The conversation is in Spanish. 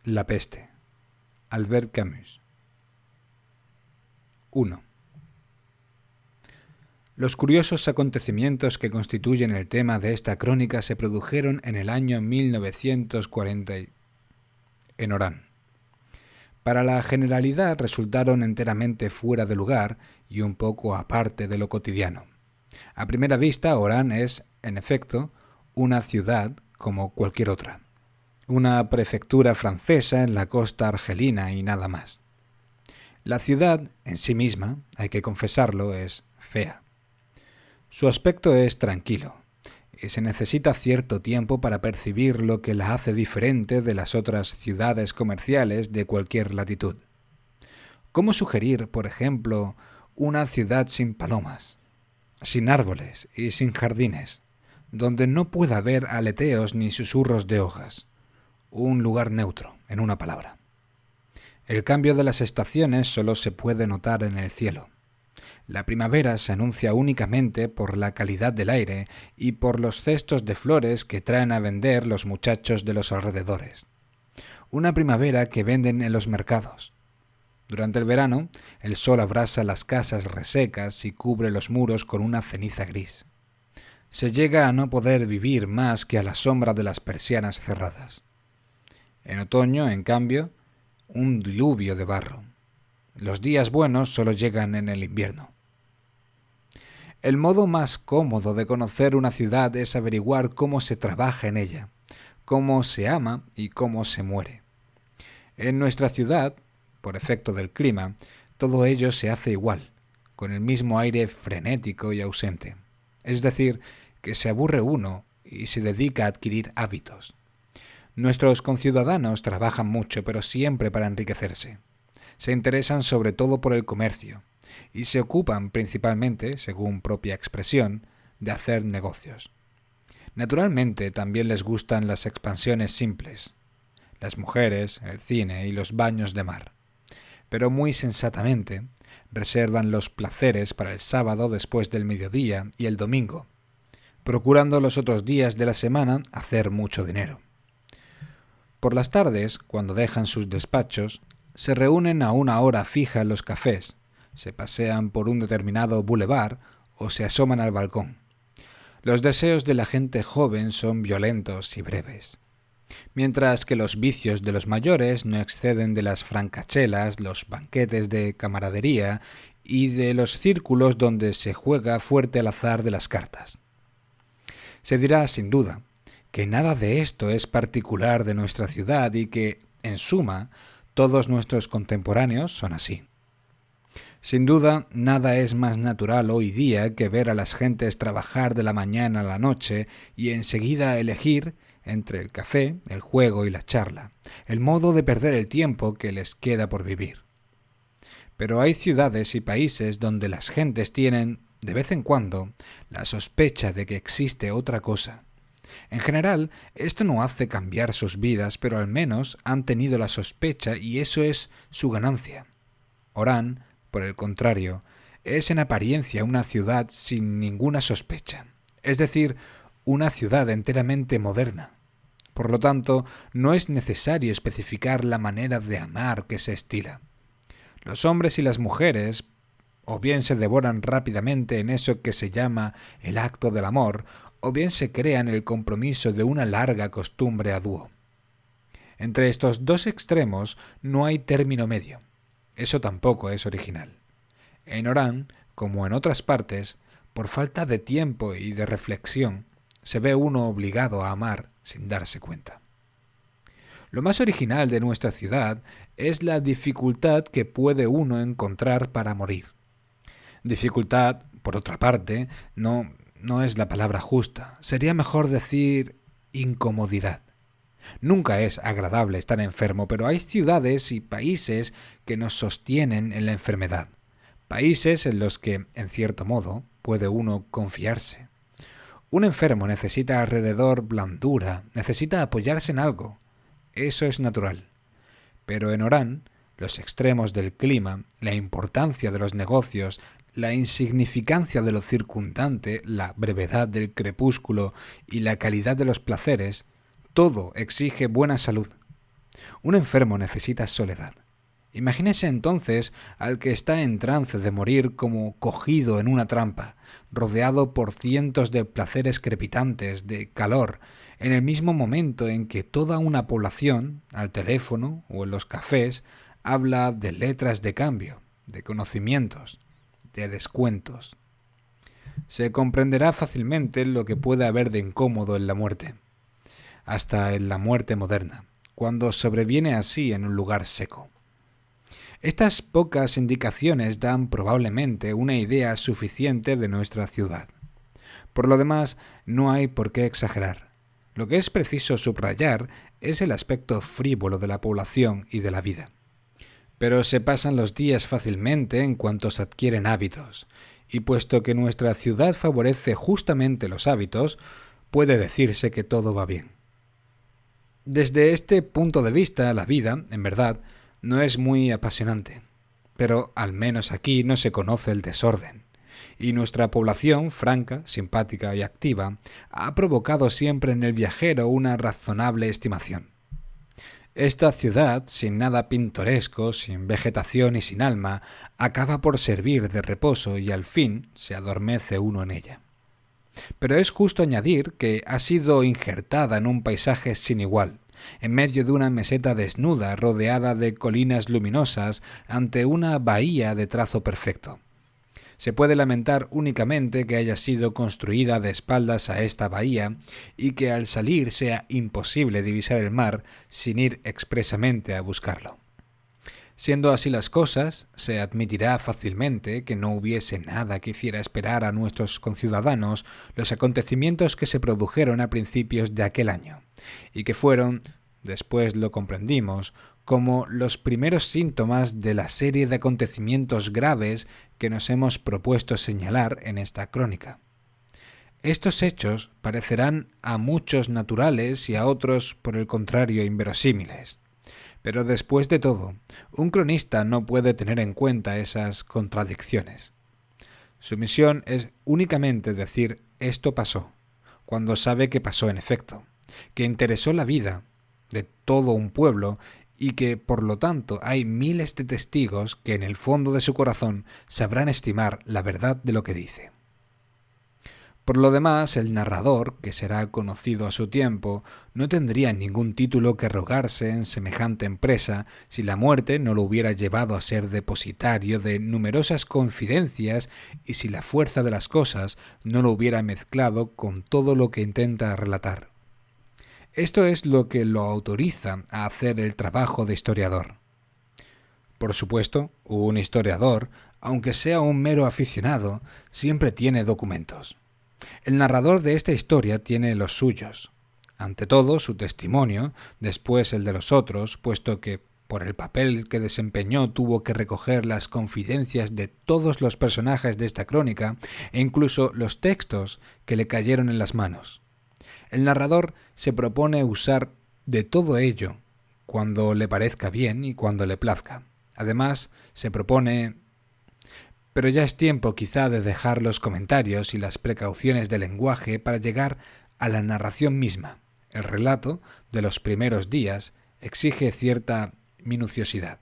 La peste. Albert Camus. 1. Los curiosos acontecimientos que constituyen el tema de esta crónica se produjeron en el año 1940 en Orán. Para la generalidad resultaron enteramente fuera de lugar y un poco aparte de lo cotidiano. A primera vista, Orán es, en efecto, una ciudad como cualquier otra. Una prefectura francesa en la costa argelina y nada más. La ciudad, en sí misma, hay que confesarlo, es fea. Su aspecto es tranquilo, y se necesita cierto tiempo para percibir lo que la hace diferente de las otras ciudades comerciales de cualquier latitud. ¿Cómo sugerir, por ejemplo, una ciudad sin palomas, sin árboles y sin jardines, donde no pueda haber aleteos ni susurros de hojas? Un lugar neutro, en una palabra. El cambio de las estaciones solo se puede notar en el cielo. La primavera se anuncia únicamente por la calidad del aire y por los cestos de flores que traen a vender los muchachos de los alrededores. Una primavera que venden en los mercados. Durante el verano, el sol abrasa las casas resecas y cubre los muros con una ceniza gris. Se llega a no poder vivir más que a la sombra de las persianas cerradas. En otoño, en cambio, un diluvio de barro. Los días buenos solo llegan en el invierno. El modo más cómodo de conocer una ciudad es averiguar cómo se trabaja en ella, cómo se ama y cómo se muere. En nuestra ciudad, por efecto del clima, todo ello se hace igual, con el mismo aire frenético y ausente. Es decir, que se aburre uno y se dedica a adquirir hábitos. Nuestros conciudadanos trabajan mucho, pero siempre para enriquecerse. Se interesan sobre todo por el comercio y se ocupan principalmente, según propia expresión, de hacer negocios. Naturalmente, también les gustan las expansiones simples, las mujeres, el cine y los baños de mar. Pero muy sensatamente, reservan los placeres para el sábado después del mediodía y el domingo, procurando los otros días de la semana hacer mucho dinero. Por las tardes, cuando dejan sus despachos, se reúnen a una hora fija en los cafés, se pasean por un determinado boulevard o se asoman al balcón. Los deseos de la gente joven son violentos y breves, mientras que los vicios de los mayores no exceden de las francachelas, los banquetes de camaradería y de los círculos donde se juega fuerte al azar de las cartas. Se dirá, sin duda, que nada de esto es particular de nuestra ciudad y que, en suma, todos nuestros contemporáneos son así. Sin duda, nada es más natural hoy día que ver a las gentes trabajar de la mañana a la noche y enseguida elegir, entre el café, el juego y la charla, el modo de perder el tiempo que les queda por vivir. Pero hay ciudades y países donde las gentes tienen, de vez en cuando, la sospecha de que existe otra cosa. En general, esto no hace cambiar sus vidas, pero al menos han tenido la sospecha y eso es su ganancia. Orán, por el contrario, es en apariencia una ciudad sin ninguna sospecha, es decir, una ciudad enteramente moderna. Por lo tanto, no es necesario especificar la manera de amar que se estila. Los hombres y las mujeres o bien se devoran rápidamente en eso que se llama el acto del amor, o bien se crean el compromiso de una larga costumbre a dúo. Entre estos dos extremos no hay término medio. Eso tampoco es original. En Orán, como en otras partes, por falta de tiempo y de reflexión, se ve uno obligado a amar sin darse cuenta. Lo más original de nuestra ciudad es la dificultad que puede uno encontrar para morir. Dificultad, por otra parte, no es la palabra justa. Sería mejor decir incomodidad. Nunca es agradable estar enfermo, pero hay ciudades y países que nos sostienen en la enfermedad. Países en los que, en cierto modo, puede uno confiarse. Un enfermo necesita alrededor blandura, necesita apoyarse en algo. Eso es natural. Pero en Orán, los extremos del clima, la importancia de los negocios, la insignificancia de lo circundante, la brevedad del crepúsculo y la calidad de los placeres, todo exige buena salud. Un enfermo necesita soledad. Imagínese entonces al que está en trance de morir como cogido en una trampa, rodeado por cientos de placeres crepitantes, de calor, en el mismo momento en que toda una población, al teléfono o en los cafés, habla de letras de cambio, de conocimientos, de descuentos. Se comprenderá fácilmente lo que puede haber de incómodo en la muerte, hasta en la muerte moderna, cuando sobreviene así en un lugar seco. Estas pocas indicaciones dan probablemente una idea suficiente de nuestra ciudad. Por lo demás, no hay por qué exagerar. Lo que es preciso subrayar es el aspecto frívolo de la población y de la vida. Pero se pasan los días fácilmente en cuanto se adquieren hábitos, y puesto que nuestra ciudad favorece justamente los hábitos, puede decirse que todo va bien. Desde este punto de vista, la vida, en verdad, no es muy apasionante, pero al menos aquí no se conoce el desorden, y nuestra población, franca, simpática y activa, ha provocado siempre en el viajero una razonable estimación. Esta ciudad, sin nada pintoresco, sin vegetación y sin alma, acaba por servir de reposo y al fin se adormece uno en ella. Pero es justo añadir que ha sido injertada en un paisaje sin igual, en medio de una meseta desnuda rodeada de colinas luminosas ante una bahía de trazo perfecto. Se puede lamentar únicamente que haya sido construida de espaldas a esta bahía y que al salir sea imposible divisar el mar sin ir expresamente a buscarlo. Siendo así las cosas, se admitirá fácilmente que no hubiese nada que hiciera esperar a nuestros conciudadanos los acontecimientos que se produjeron a principios de aquel año, y que fueron, después lo comprendimos, como los primeros síntomas de la serie de acontecimientos graves que nos hemos propuesto señalar en esta crónica. Estos hechos parecerán a muchos naturales y a otros, por el contrario, inverosímiles. Pero después de todo, un cronista no puede tener en cuenta esas contradicciones. Su misión es únicamente decir esto pasó, cuando sabe que pasó en efecto, que interesó la vida de todo un pueblo y que, por lo tanto, hay miles de testigos que en el fondo de su corazón sabrán estimar la verdad de lo que dice. Por lo demás, el narrador, que será conocido a su tiempo, no tendría ningún título que rogarse en semejante empresa si la muerte no lo hubiera llevado a ser depositario de numerosas confidencias y si la fuerza de las cosas no lo hubiera mezclado con todo lo que intenta relatar. Esto es lo que lo autoriza a hacer el trabajo de historiador. Por supuesto, un historiador, aunque sea un mero aficionado, siempre tiene documentos. El narrador de esta historia tiene los suyos. Ante todo, su testimonio, después el de los otros, puesto que por el papel que desempeñó tuvo que recoger las confidencias de todos los personajes de esta crónica e incluso los textos que le cayeron en las manos. El narrador se propone usar de todo ello cuando le parezca bien y cuando le plazca. Además, se propone... Pero ya es tiempo quizá de dejar los comentarios y las precauciones del lenguaje para llegar a la narración misma. El relato de los primeros días exige cierta minuciosidad.